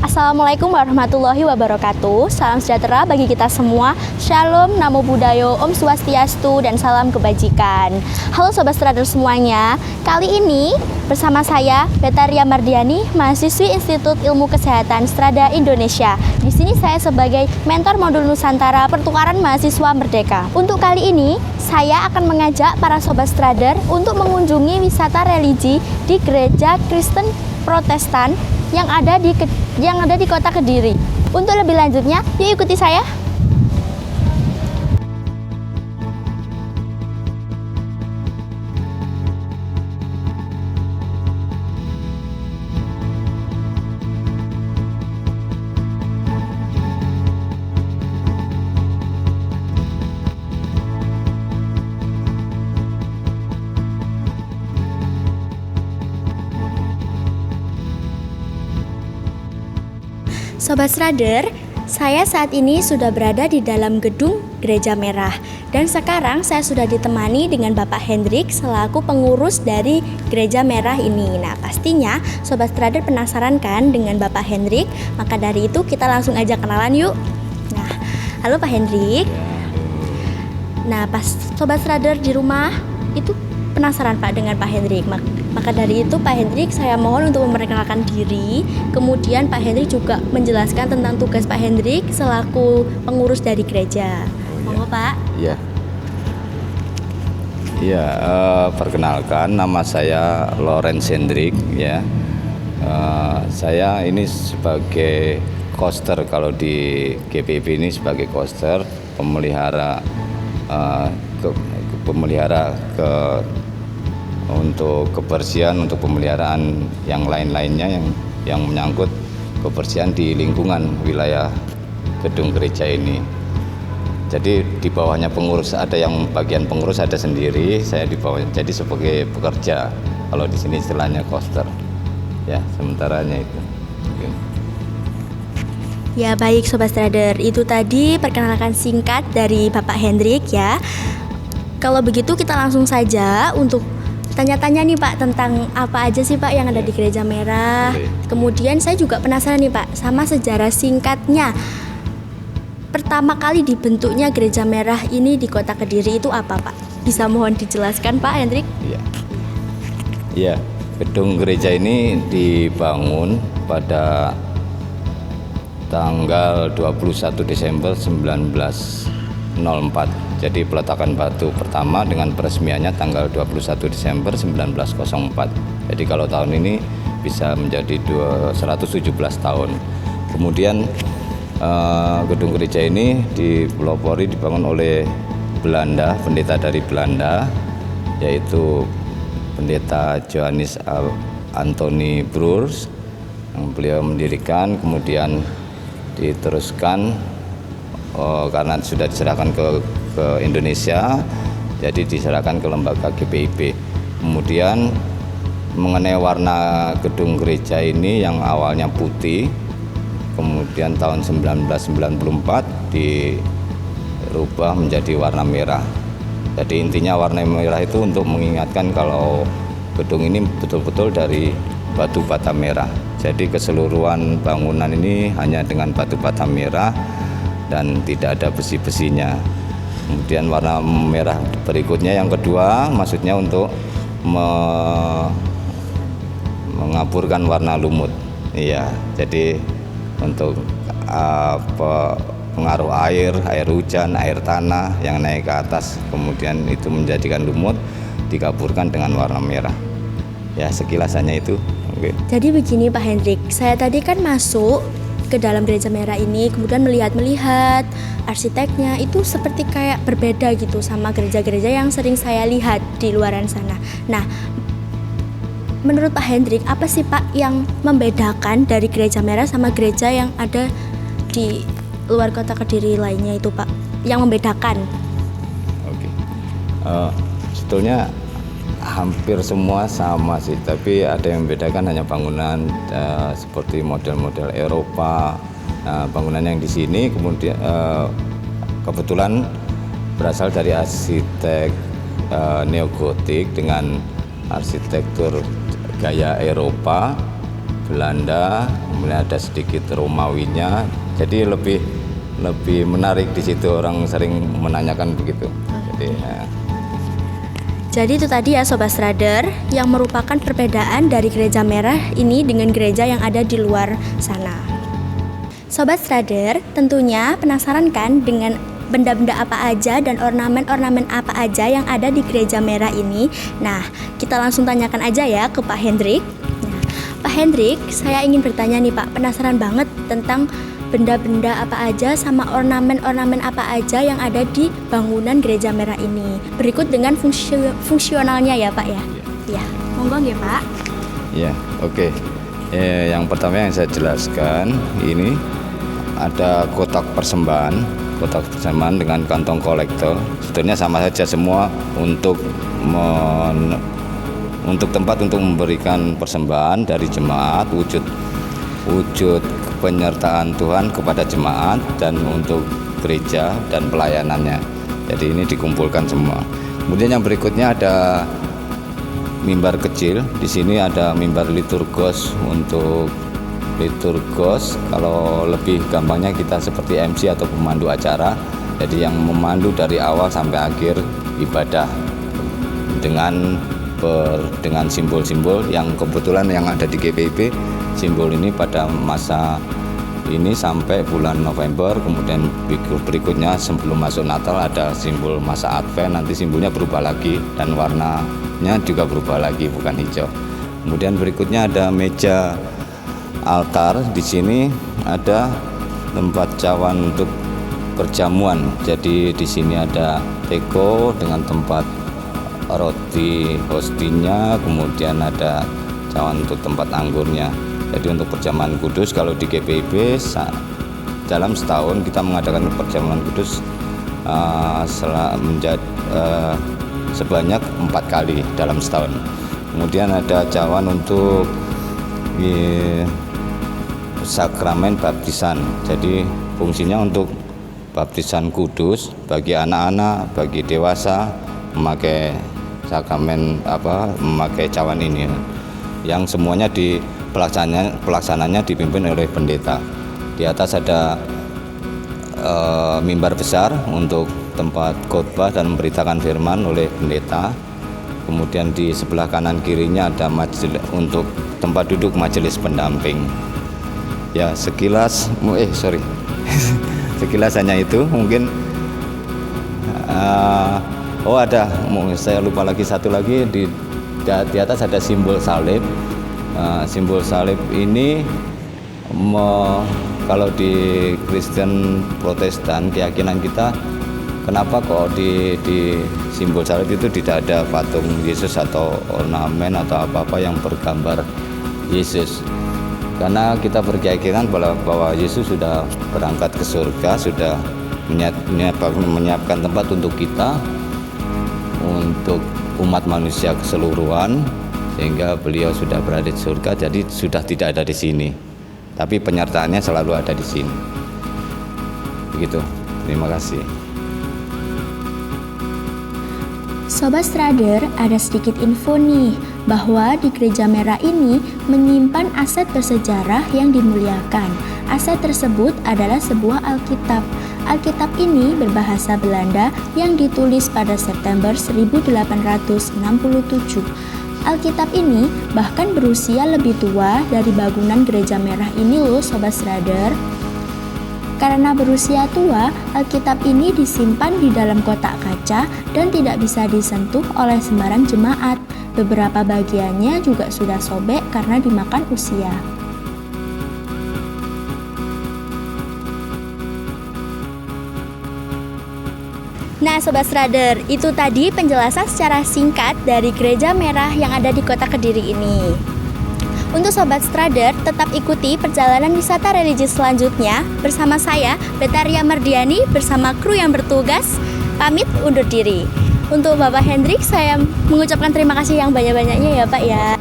Assalamualaikum warahmatullahi wabarakatuh. Salam sejahtera bagi kita semua. Shalom, Namo Buddhaya, Om Swastiastu, dan salam kebajikan. Halo Sobat Strader semuanya. Kali ini bersama saya Betaria Mardiani, mahasiswi Institut Ilmu Kesehatan Strada Indonesia. Di sini saya sebagai mentor modul Nusantara Pertukaran Mahasiswa Merdeka. Untuk kali ini saya akan mengajak para Sobat Strader untuk mengunjungi wisata religi di Gereja Kristen Protestan yang ada di Kota Kediri. Untuk lebih lanjutnya, yuk ikuti saya. Sobat Strader, saya saat ini sudah berada di dalam gedung Gereja Merah. Dan sekarang saya sudah ditemani dengan Bapak Hendrik selaku pengurus dari Gereja Merah ini. Nah, pastinya Sobat Strader penasaran kan dengan Bapak Hendrik? Maka dari itu kita langsung aja kenalan yuk. Nah, halo Pak Hendrik. Nah, pas Sobat Strader di rumah itu penasaran Pak dengan Pak Hendrik. Maka dari itu Pak Hendrik saya mohon untuk memperkenalkan diri. Kemudian Pak Hendrik juga menjelaskan tentang tugas Pak Hendrik selaku pengurus dari gereja. Monggo Pak. Iya. Iya, perkenalkan nama saya Lorenz Hendrik ya. Saya ini sebagai koster, kalau di GPIB ini sebagai koster pemelihara untuk kebersihan, untuk pemeliharaan yang lain-lainnya yang menyangkut kebersihan di lingkungan wilayah gedung gereja ini. Jadi di bawahnya pengurus ada yang bagian pengurus ada sendiri, saya di bawahnya. Jadi sebagai pekerja, kalau di sini istilahnya koster. Ya, sementaranya itu. Ya baik Sobat Strader, itu tadi perkenalkan singkat dari Bapak Hendrik ya. Kalau begitu kita langsung saja untuk tanya-tanya nih Pak tentang apa aja sih Pak yang ada di Gereja Merah. Kemudian saya juga penasaran nih Pak sama sejarah singkatnya. Pertama kali dibentuknya Gereja Merah ini di Kota Kediri itu apa Pak? Bisa mohon dijelaskan Pak Hendrik? Iya, gedung gereja ini dibangun pada tanggal 21 Desember 1904. Jadi peletakan batu pertama dengan peresmiannya tanggal 21 Desember 1904. Jadi kalau tahun ini bisa menjadi 117 tahun. Kemudian gedung gereja ini dipelopori dibangun oleh Belanda, pendeta dari Belanda, yaitu pendeta Johannes Anthony Broers yang beliau mendirikan, kemudian diteruskan karena sudah diserahkan ke Indonesia, jadi diserahkan ke lembaga GPIB. Kemudian mengenai warna gedung gereja ini yang awalnya putih, kemudian tahun 1994 dirubah menjadi warna merah. Jadi intinya warna merah itu untuk mengingatkan kalau gedung ini betul-betul dari batu bata merah. Jadi keseluruhan bangunan ini hanya dengan batu bata merah dan tidak ada besi-besinya. Kemudian warna merah berikutnya yang kedua maksudnya untuk mengaburkan warna lumut. Iya, jadi untuk pengaruh air hujan, air tanah yang naik ke atas, kemudian itu menjadikan lumut, dikaburkan dengan warna merah. Ya, sekilas hanya itu. Oke. Jadi begini Pak Hendrik, saya tadi kan masuk ke dalam Gereja Merah ini, kemudian melihat arsiteknya itu seperti kayak berbeda gitu sama gereja-gereja yang sering saya lihat di luaran sana. Nah, menurut Pak Hendrik, apa sih Pak yang membedakan dari Gereja Merah sama gereja yang ada di luar Kota Kediri lainnya itu Pak? Yang membedakan? Oke. Sebetulnya hampir semua sama sih, tapi ada yang membedakan hanya bangunan seperti model-model Eropa. Nah, bangunan yang di sini kemudian kebetulan berasal dari arsitek neogotik dengan arsitektur gaya Eropa Belanda, kemudian ada sedikit Romawinya. Jadi lebih menarik di situ, orang sering menanyakan begitu. Jadi itu tadi ya Sobat Strider yang merupakan perbedaan dari gereja merah ini dengan gereja yang ada di luar sana. Sobat Strider tentunya penasaran kan dengan benda-benda apa aja dan ornamen-ornamen apa aja yang ada di gereja merah ini? Nah, kita langsung tanyakan aja ya ke Pak Hendrik. Nah, Pak Hendrik, saya ingin bertanya nih Pak, penasaran banget tentang benda-benda apa aja sama ornamen-ornamen apa aja yang ada di bangunan gereja merah ini. Berikut dengan fungsionalnya ya Pak ya. Ya, monggo nggih Pak. Ya, oke. Yang pertama yang saya jelaskan ini ada kotak persembahan dengan kantong kolektor. Sebetulnya sama saja semua untuk tempat untuk memberikan persembahan dari jemaat, wujud penyertaan Tuhan kepada jemaat dan untuk gereja dan pelayanannya. Jadi ini dikumpulkan semua. Kemudian yang berikutnya ada mimbar kecil. Di sini ada mimbar liturgos. Untuk liturgos, kalau lebih gampangnya kita seperti MC atau pemandu acara. Jadi yang memandu dari awal sampai akhir ibadah dengan simbol-simbol yang kebetulan yang ada di GPIB. Simbol ini pada masa ini sampai bulan November, kemudian berikutnya sebelum masuk Natal ada simbol masa Advent, nanti simbolnya berubah lagi dan warnanya juga berubah lagi, bukan hijau. Kemudian berikutnya ada meja altar. Di sini ada tempat cawan untuk perjamuan. Jadi di sini ada teko dengan tempat roti hostinya, kemudian ada cawan untuk tempat anggurnya. Jadi untuk perjamuan kudus, kalau di GPIB dalam setahun kita mengadakan perjamuan kudus sebanyak 4 kali dalam setahun. Kemudian ada cawan untuk sakramen baptisan. Jadi fungsinya untuk baptisan kudus bagi anak-anak, bagi dewasa memakai sakramen memakai cawan ini, yang semuanya pelaksananya dipimpin oleh pendeta. Di atas ada mimbar besar untuk tempat khotbah dan memberitakan firman oleh pendeta. Kemudian di sebelah kanan kirinya ada untuk tempat duduk majelis pendamping. Ya, sekilas sekilas hanya itu. Mungkin saya lupa lagi satu lagi, di atas ada simbol salib. Simbol salib ini kalau di Kristen Protestan, keyakinan kita, kenapa kok di simbol salib itu tidak ada patung Yesus atau ornamen atau apa-apa yang bergambar Yesus? Karena kita berkeyakinan bahwa Yesus sudah berangkat ke surga, sudah menyiapkan tempat untuk kita, untuk umat manusia keseluruhan, sehingga beliau sudah berada di surga. Jadi sudah tidak ada di sini, tapi penyertaannya selalu ada di sini. Begitu. Terima kasih. Sobat Strider, ada sedikit info nih bahwa di Gereja Merah ini menyimpan aset bersejarah yang dimuliakan. Aset tersebut adalah sebuah Alkitab. Alkitab ini berbahasa Belanda yang ditulis pada September 1867. Alkitab ini bahkan berusia lebih tua dari bangunan Gereja Merah ini loh Sobat Strider. Karena berusia tua, Alkitab ini disimpan di dalam kotak kaca dan tidak bisa disentuh oleh sembarang jemaat. Beberapa bagiannya juga sudah sobek karena dimakan usia. Nah Sobat Strider, itu tadi penjelasan secara singkat dari Gereja Merah yang ada di Kota Kediri ini. Untuk Sobat Strider, tetap ikuti perjalanan wisata religi selanjutnya bersama saya, Betaria Mardiani, bersama kru yang bertugas, pamit undur diri. Untuk Bapak Hendrik, saya mengucapkan terima kasih yang banyak-banyaknya ya Pak ya.